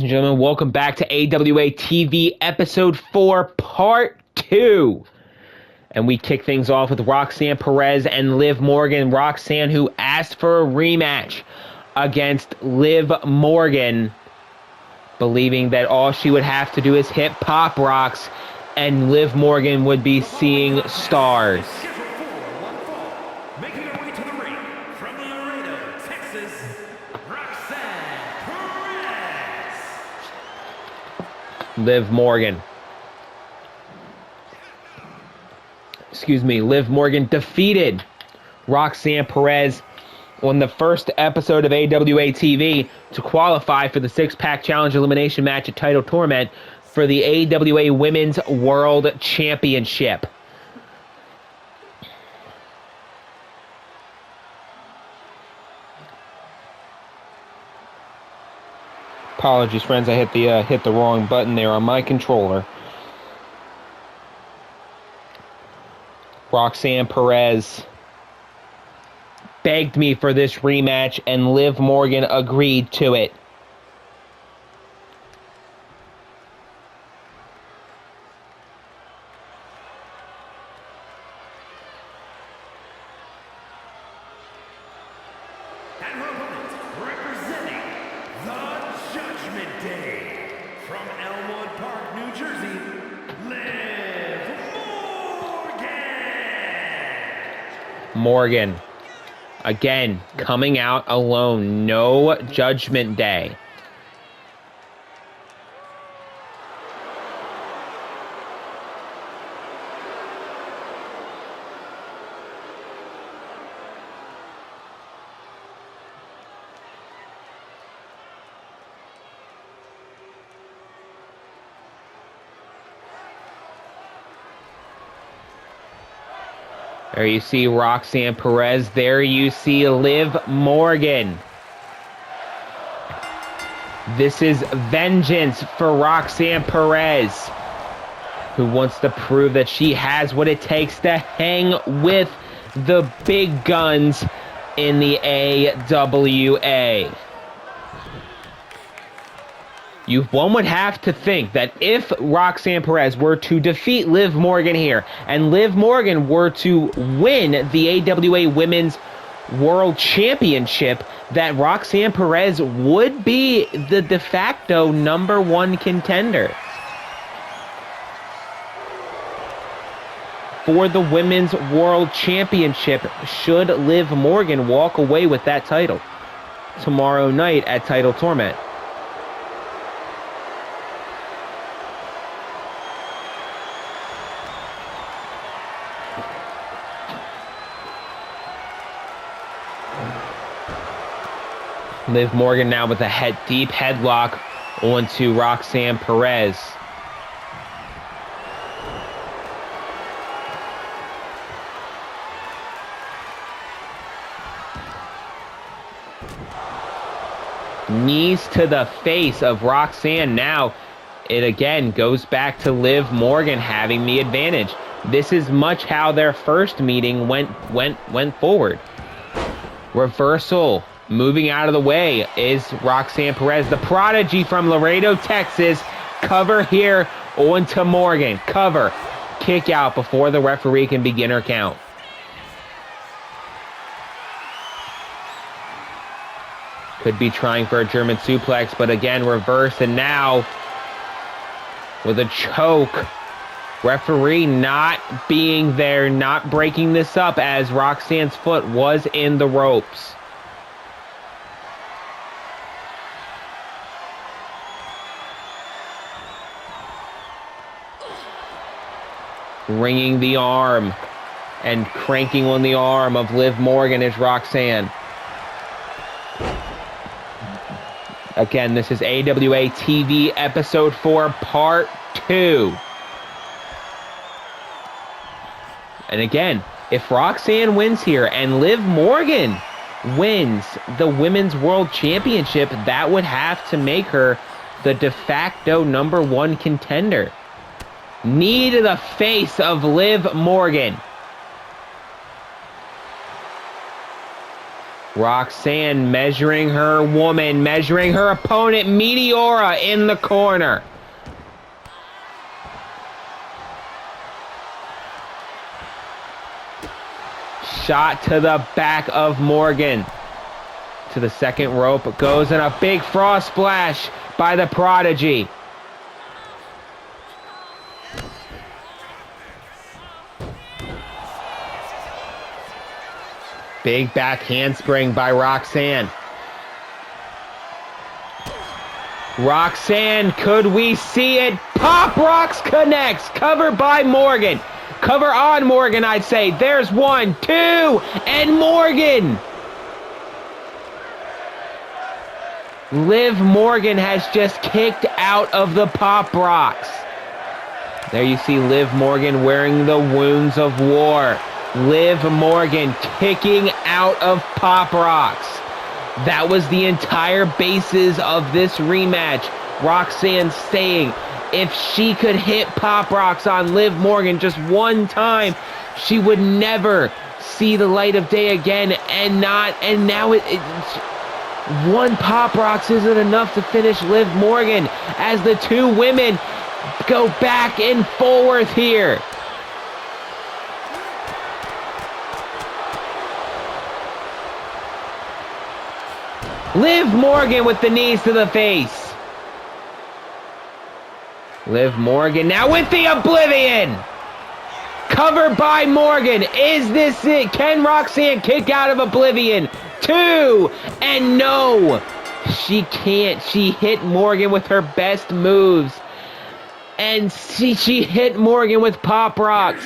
Ladies and gentlemen, welcome back to AWA TV Episode 4, Part 2. And we kick things off with Roxanne Perez and Liv Morgan. Roxanne, who asked for a rematch against Liv Morgan, believing that all she would have to do is hit Pop Rocks and Liv Morgan would be seeing stars. Liv Morgan defeated Roxanne Perez on the first episode of AWA TV to qualify for the six-pack challenge elimination match at Title Tournament for the AWA Women's World Championship. Apologies, friends. I hit the wrong button there on my controller. Roxanne Perez begged me for this rematch, and Liv Morgan agreed to it. Morgan, again, coming out alone. No Judgment Day. There you see Roxanne Perez. There you see Liv Morgan. This is vengeance for Roxanne Perez, who wants to prove that she has what it takes to hang with the big guns in the AWA. One would have to think that if Roxanne Perez were to defeat Liv Morgan here, and Liv Morgan were to win the AWA Women's World Championship, that Roxanne Perez would be the de facto #1 contender for the Women's World Championship, should Liv Morgan walk away with that title tomorrow night at Title Tournament. Liv Morgan now with a deep headlock onto Roxanne Perez. Knees to the face of Roxanne. Now it again goes back to Liv Morgan having the advantage. This is much how their first meeting went forward. Reversal. Moving out of the way is Roxanne Perez, the prodigy from Laredo, Texas. Cover here onto Morgan. Cover. Kick out before the referee can begin her count. Could be trying for a German suplex, but again, reverse, and now with a choke. Referee not being there, not breaking this up, as Roxanne's foot was in the ropes. Ringing the arm and cranking on the arm of Liv Morgan is Roxanne. Again, this is AWA TV Episode 4, Part 2. And again, if Roxanne wins here and Liv Morgan wins the Women's World Championship, that would have to make her the de facto #1 contender. Knee to the face of Liv Morgan. Roxanne measuring her woman, measuring her opponent, Meteora in the corner. Shot to the back of Morgan. To the second rope goes, and a big frost splash by the Prodigy. Big back handspring by Roxanne. Roxanne, could we see it? Pop Rocks connects. Cover by Morgan. Cover on Morgan, I'd say. There's 1, 2, and Morgan. Liv Morgan has just kicked out of the Pop Rocks. There you see Liv Morgan wearing the wounds of war. Liv Morgan kicking out of Pop Rocks. That was the entire basis of this rematch. Roxanne saying if she could hit Pop Rocks on Liv Morgan just one time, she would never see the light of day again. And now one Pop Rocks isn't enough to finish Liv Morgan as the two women go back and forth here. Liv Morgan with the knees to the face. Liv Morgan now with the Oblivion. Covered by Morgan. Is this it? Can Roxanne kick out of Oblivion? 2, and no, she can't. She hit Morgan with her best moves, and she hit Morgan with Pop Rocks.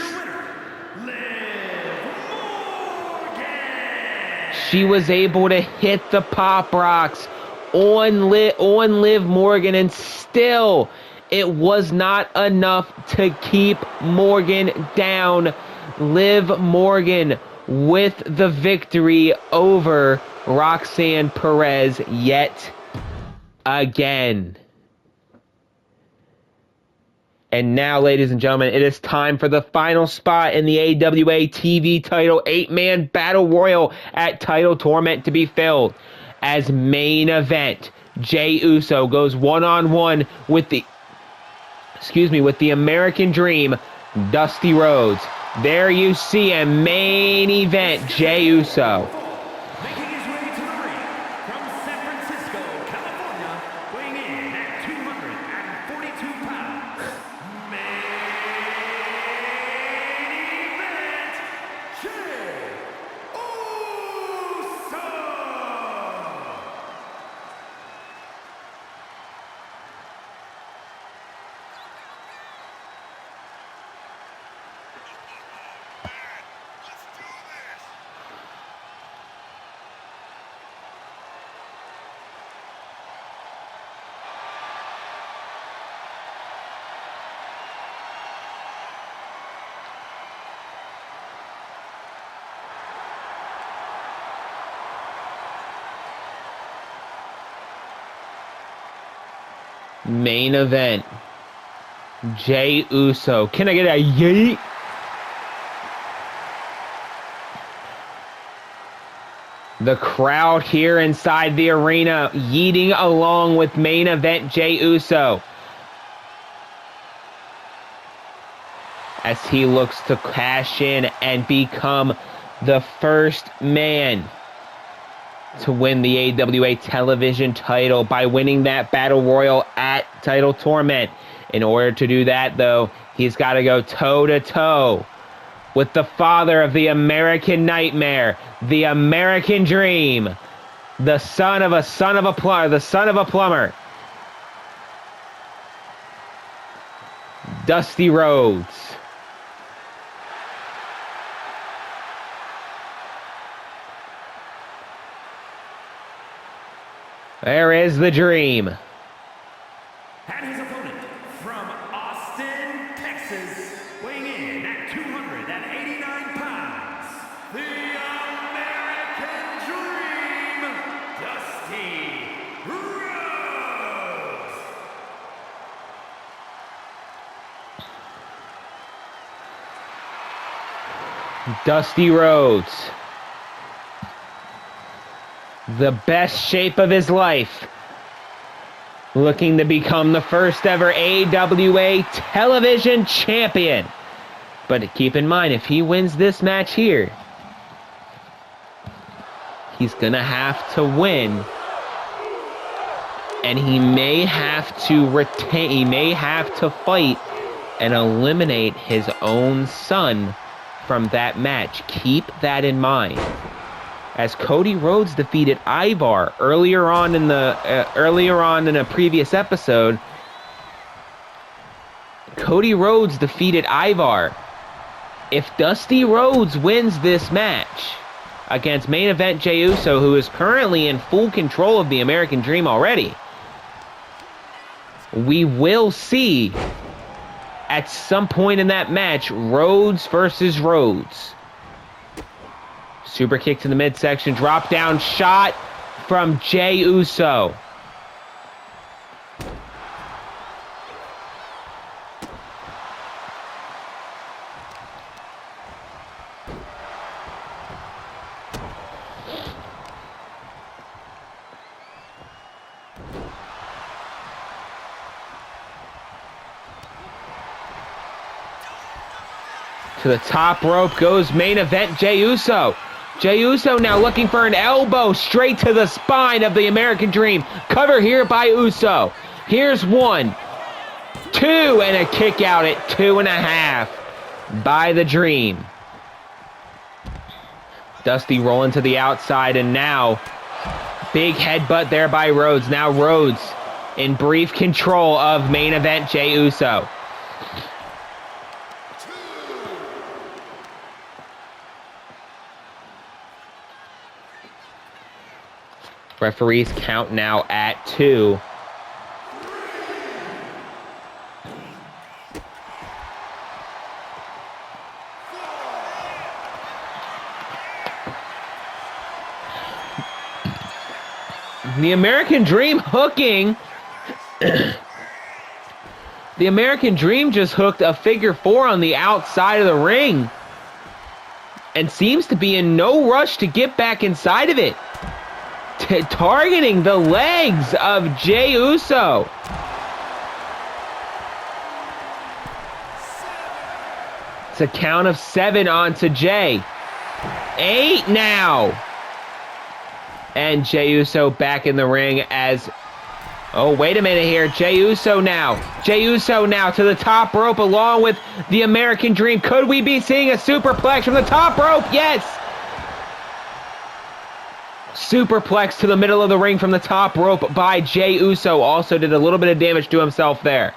She was able to hit the Pop Rocks on Liv Morgan, and still it was not enough to keep Morgan down. Liv Morgan with the victory over Roxanne Perez yet again. And now, ladies and gentlemen, it is time for the final spot in the AWA TV title 8-man Battle Royal at Title Torment to be filled. As main event, Jey Uso goes one-on-one with the American Dream, Dusty Rhodes. There you see a main event, Jey Uso. Making his way to the ring from San Francisco, California, weighing in at 242 pounds. Main event, Jey Uso. Main event, Jey Uso. Can I get a yeet? The crowd here inside the arena yeeting along with main event Jey Uso as he looks to cash in and become the first man to win the AWA television title by winning that Battle Royal at Title Torment. In order to do that, though, he's got to go toe-to-toe with the father of the American Nightmare, the American Dream, the son of a plumber, Dusty Rhodes. There is the Dream. And his opponent from Austin, Texas, weighing in at 289 pounds, the American Dream, Dusty Rhodes. Dusty Rhodes the best shape of his life, looking to become the first ever AWA television champion. But keep in mind, if he wins this match here, he's gonna have to win, and he may have to retain, he may have to fight and eliminate his own son from that match. Keep that in mind. As Cody Rhodes defeated Ivar earlier on in a previous episode, Cody Rhodes defeated Ivar. If Dusty Rhodes wins this match against main event Jey Uso, who is currently in full control of the American Dream already, we will see at some point in that match Rhodes versus Rhodes. Super kick to the midsection, drop down shot from Jey Uso. To the top rope goes main event Jey Uso. Jey Uso now looking for an elbow straight to the spine of the American Dream. Cover here by Uso. Here's 1, 2, and a kick out at 2.5 by the Dream. Dusty rolling to the outside, and now big headbutt there by Rhodes. Now Rhodes in brief control of main event Jey Uso. Referees count now at 2. The American Dream hooking. The American Dream just hooked a figure 4 on the outside of the ring and seems to be in no rush to get back inside of it. Targeting the legs of Jey Uso. It's a count of 7 onto Jey. 8 now. And Jey Uso back in the ring as... Oh, wait a minute here. Jey Uso now. Jey Uso now to the top rope along with the American Dream. Could we be seeing a superplex from the top rope? Yes! Superplex to the middle of the ring from the top rope by Jey Uso. Also did a little bit of damage to himself there.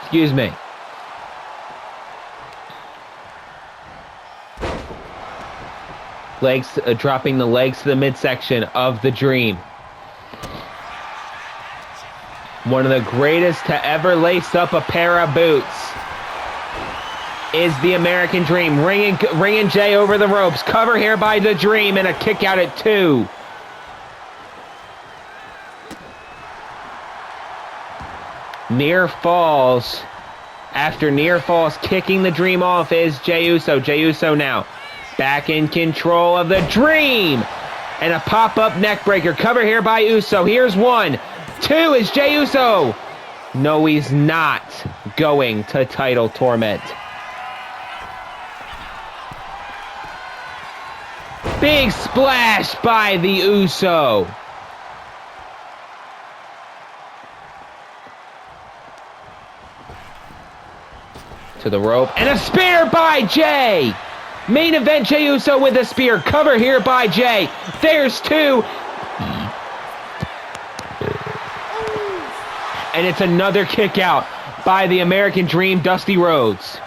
Excuse me. Legs, dropping the legs to the midsection of the Dream. One of the greatest to ever lace up a pair of boots is the American Dream. Ringing Jey over the ropes. Cover here by the Dream and a kick out at 2. Near falls. After near falls, kicking the Dream off is Jey Uso. Jey Uso now back in control of the Dream. And a pop-up neck breaker. Cover here by Uso. Here's 1, 2 is Jey Uso. No, he's not going to title torment. Big splash by the Uso. To the rope. And a spear by Jey. Main event Jey Uso with a spear. Cover here by Jey. There's 2. And it's another kick out by the American Dream, Dusty Rhodes.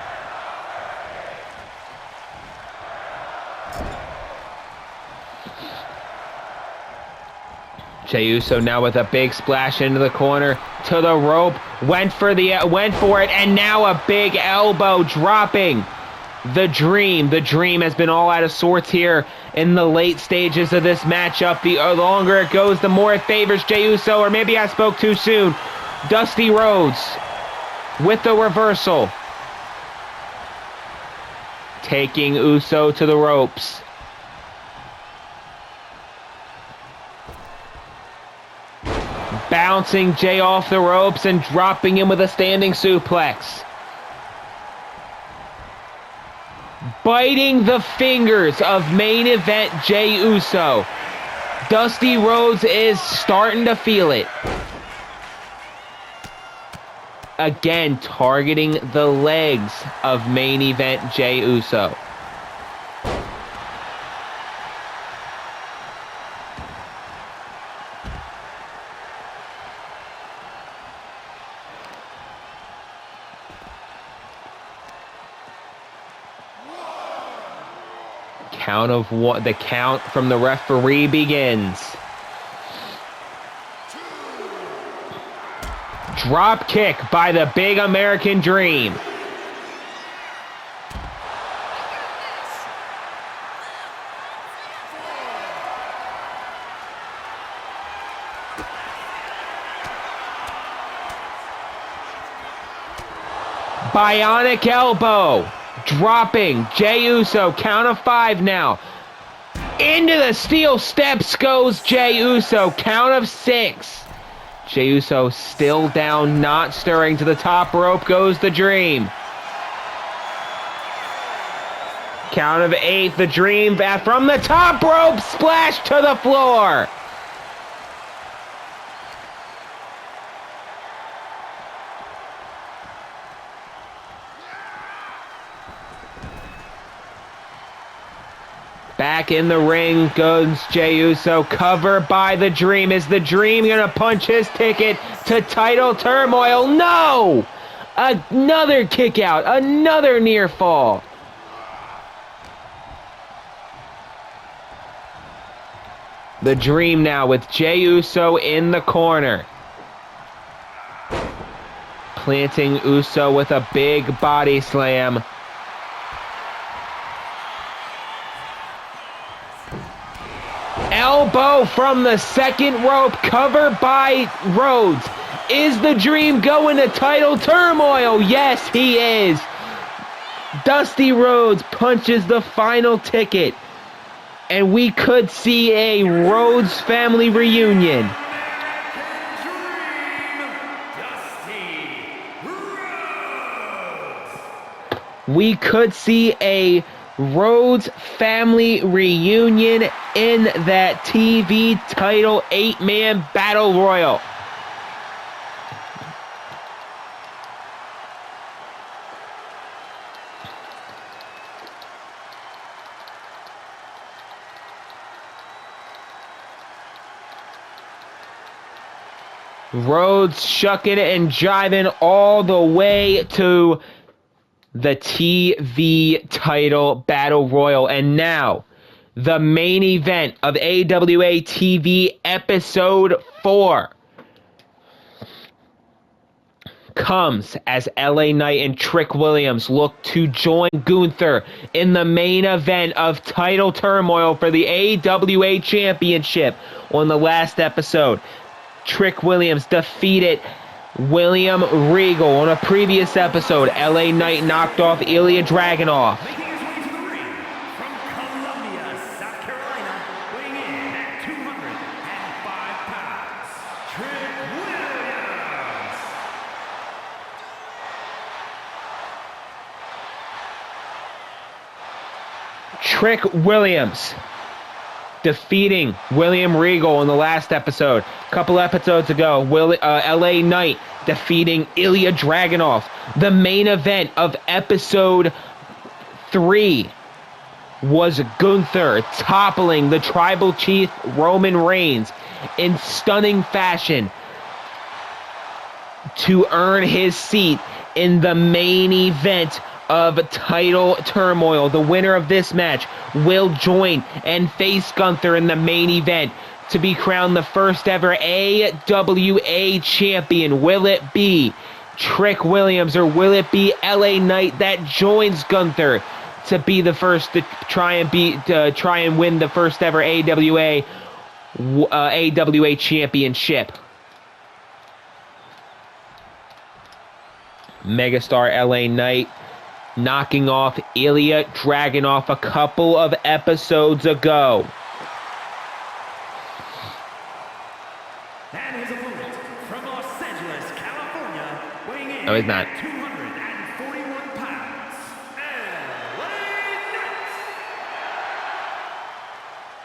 Jey Uso now with a big splash into the corner, to the rope, went for it, and now a big elbow dropping the Dream. The Dream has been all out of sorts here in the late stages of this matchup. The longer it goes, the more it favors Jey Uso, or maybe I spoke too soon. Dusty Rhodes with the reversal. taking Uso to the ropes. Bouncing Jay off the ropes and dropping him with a standing suplex. Biting the fingers of main event Jay Uso. Dusty Rhodes is starting to feel it. Again, targeting the legs of main event Jay Uso. Count of what? The count from the referee begins. Drop kick by the Big American Dream. Bionic elbow. Dropping Jay Uso. Count of 5 now. Into the steel steps goes Jay Uso. Count of 6. Jay Uso still down, not stirring. To the top rope goes the Dream. Count of 8. The Dream back from the top rope. Splash to the floor. Back in the ring goes Jay Uso, covered by the Dream. Is the Dream gonna punch his ticket to title turmoil? No! Another kick out, another near fall. The Dream now with Jay Uso in the corner. Planting Uso with a big body slam. Elbow from the second rope, covered by Rhodes. Is the Dream going to title turmoil? Yes, he is. Dusty Rhodes punches the final ticket. And we could see a Rhodes family reunion. We could see a Rhodes family reunion in that TV title 8-man battle royal. Rhodes shucking and jiving all the way to the TV title battle royal. And now, the main event of AWA TV episode 4 comes as LA Knight and Trick Williams look to join Gunther in the main event of title turmoil for the AWA Championship. On the last episode, Trick Williams defeated William Regal. On a previous episode, LA Knight knocked off Ilya Dragunov. Making his way to the ring from Columbia, South Carolina, weighing in at 205 pounds, Trick Williams. Trick Williams defeating William Regal in the last episode. A couple episodes ago, LA Knight defeating Ilya Dragunov. The main event of episode 3 was Gunther toppling the tribal chief Roman Reigns in stunning fashion to earn his seat in the main event of title turmoil. The winner of this match will join and face Gunther in the main event to be crowned the first ever AWA champion. Will it be Trick Williams or will it be LA Knight that joins Gunther to be the first to try and win the first ever AWA championship? Megastar LA Knight knocking off Ilya Dragunov a couple of episodes ago. And his opponent from Los Angeles, California, weighing in No, he's not. at 241 pounds,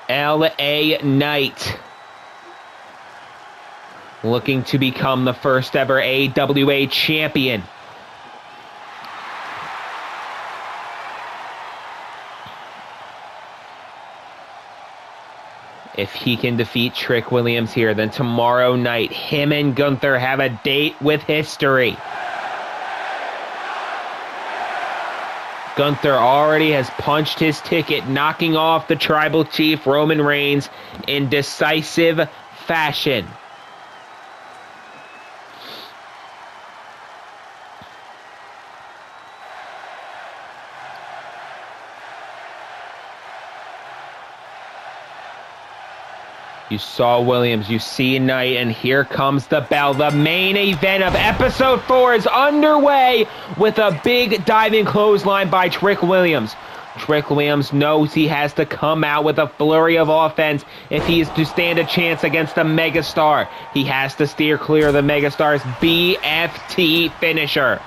LA Knight. Looking to become the first ever AWA champion. If he can defeat Trick Williams here, then tomorrow night, him and Gunther have a date with history. Gunther already has punched his ticket, knocking off the Tribal Chief Roman Reigns in decisive fashion. You saw Williams, you see Knight, and here comes the bell. The main event of episode 4 is underway with a big diving clothesline by Trick Williams. Trick Williams knows he has to come out with a flurry of offense if he is to stand a chance against the Megastar. He has to steer clear of the Megastar's BFT finisher.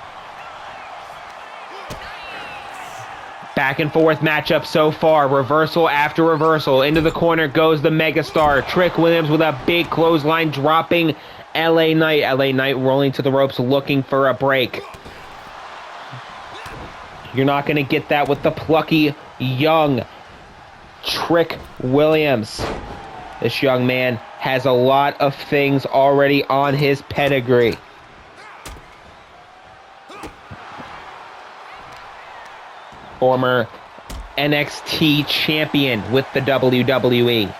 Back and forth matchup so far. Reversal after reversal. Into the corner goes the Megastar. Trick Williams with a big clothesline dropping LA Knight. LA Knight rolling to the ropes looking for a break. You're not going to get that with the plucky young Trick Williams. This young man has a lot of things already on his pedigree. Former NXT champion with the WWE.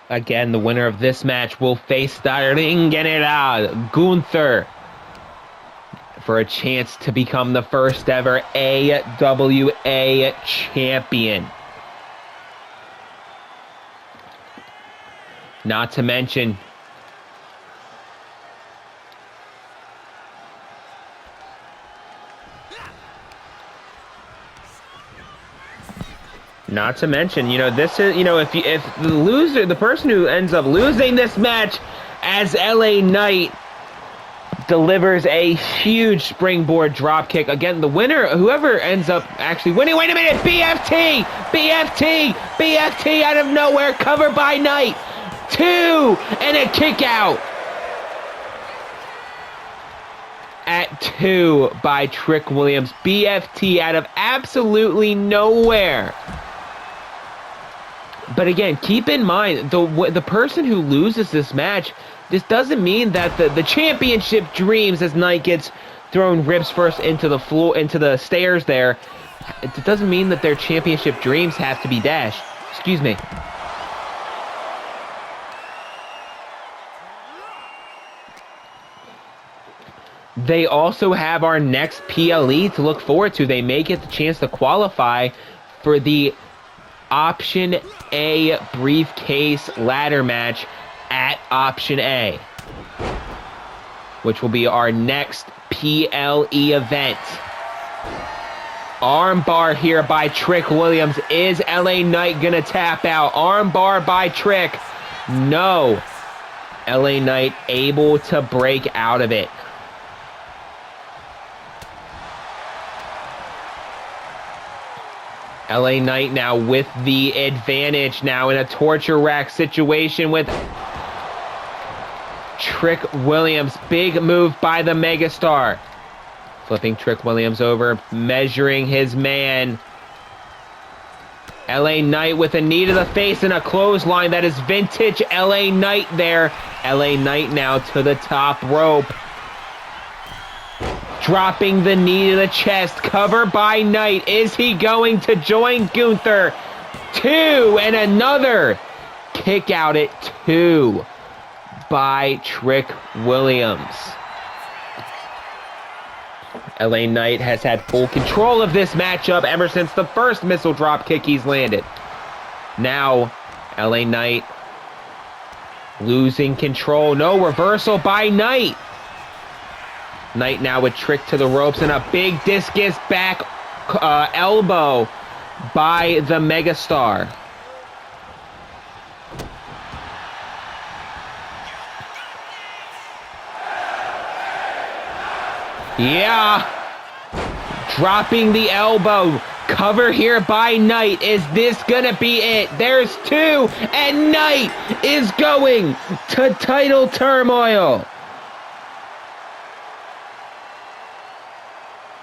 Again, the winner of this match will face the Ring General, Gunther, for a chance to become the first ever AWA champion. Not to mention, you know, this is, you know, if the loser, the person who ends up losing this match as LA Knight delivers a huge springboard dropkick. Again, the winner, whoever ends up actually winning, wait a minute, BFT out of nowhere, covered by Knight. 2 and a kick out. At 2 by Trick Williams. BFT out of absolutely nowhere. But again, keep in mind, the person who loses this match, this doesn't mean that the championship dreams, as Knight gets thrown ribs first into the floor, into the stairs there, it doesn't mean that their championship dreams have to be dashed. Excuse me. They also have our next PLE to look forward to. They may get the chance to qualify for the Option A briefcase ladder match at Option A, which will be our next PLE event. Armbar here by Trick Williams. Is LA Knight gonna tap out? Armbar by Trick. No. LA Knight able to break out of it. LA Knight now with the advantage, now in a torture rack situation with Trick Williams. Big move by the Megastar. Flipping Trick Williams over, measuring his man. LA Knight with a knee to the face and a clothesline. That is vintage LA Knight there. LA Knight now to the top rope. Dropping the knee to the chest, cover by Knight. Is he going to join Gunther? 2 and another kick out at 2. by Trick Williams. LA Knight has had full control of this matchup ever since the first missile drop kick he's landed. Now, LA Knight losing control. No, reversal by Knight. Knight now with Trick to the ropes and a big discus back elbow by the Megastar. Yeah. Dropping the elbow. Cover here by Knight. Is this gonna be it? There's two, and Knight is going to title turmoil.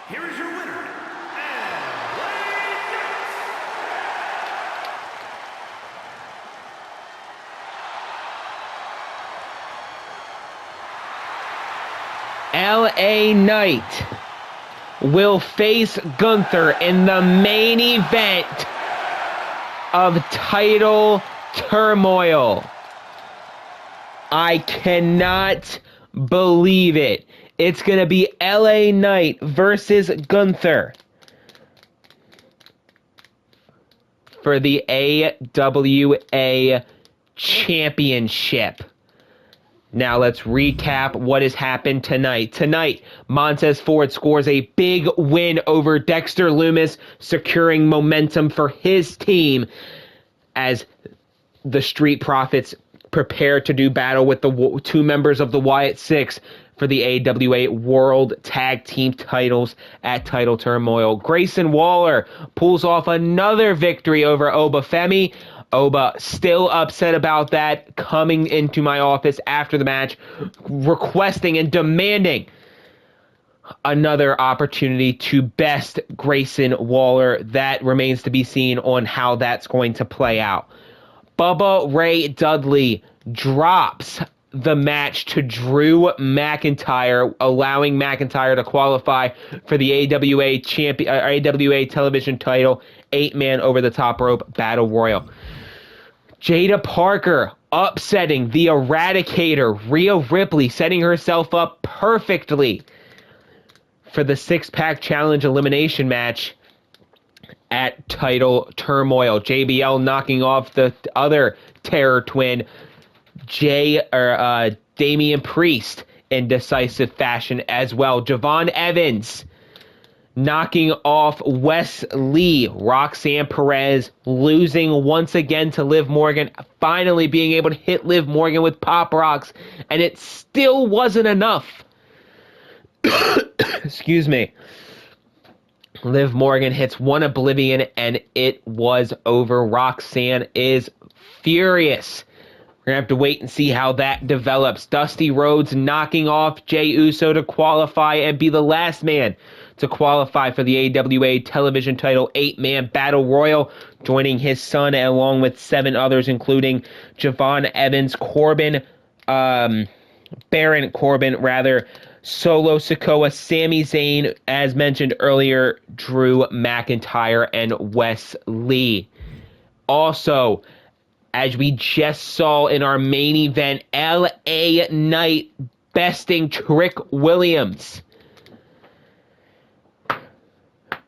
Here is your winner, LA Knight will face Gunther in the main event of title turmoil. I cannot believe it. It's going to be LA Knight versus Gunther for the AWA Championship. Now let's recap what has happened tonight. Tonight, Montez Ford scores a big win over Dexter Lumis, securing momentum for his team as the Street Profits prepare to do battle with the two members of the Wyatt Six for the AWA World Tag Team titles at Title Turmoil. Grayson Waller pulls off another victory over Obafemi. Oba still upset about that, coming into my office after the match, requesting and demanding another opportunity to best Grayson Waller. That remains to be seen on how that's going to play out. Bubba Ray Dudley drops the match to Drew McIntyre, allowing McIntyre to qualify for the AWA television title, 8-man over the top rope battle royal. Jada Parker upsetting the Eradicator, Rhea Ripley, setting herself up perfectly for the six-pack challenge elimination match at Title Turmoil. JBL knocking off the other Terror Twin, Damian Priest, in decisive fashion as well. Javon Evans knocking off Wes Lee. Roxanne Perez losing once again to Liv Morgan, finally being able to hit Liv Morgan with Pop Rocks, and it still wasn't enough. Excuse me. Liv Morgan hits one Oblivion, and it was over. Roxanne is furious. We're going to have to wait and see how that develops. Dusty Rhodes knocking off Jey Uso to qualify and be the last man to qualify for the AWA television title 8-man battle royal, joining his son along with 7 others, including Javon Evans, Baron Corbin, Solo Sikoa, Sami Zayn, as mentioned earlier, Drew McIntyre, and Wes Lee. Also, as we just saw in our main event, LA Knight besting Trick Williams,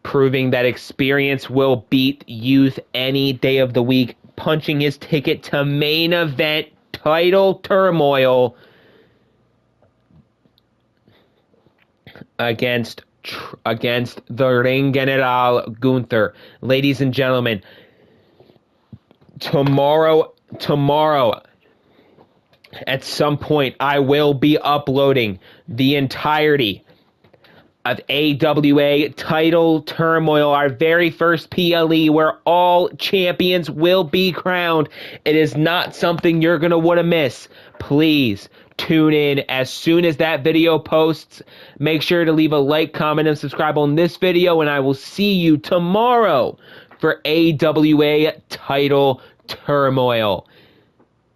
proving that experience will beat youth any day of the week, punching his ticket to main event Title Turmoil against the Ring General Gunther. Ladies and gentlemen, tomorrow at some point I will be uploading the entirety of AWA Title Turmoil, our very first PLE, where all champions will be crowned. It is not something you're going to want to miss. Please tune in as soon as that video posts. Make sure to leave a like, comment, and subscribe on this video, and I will see you tomorrow for AWA Title Turmoil.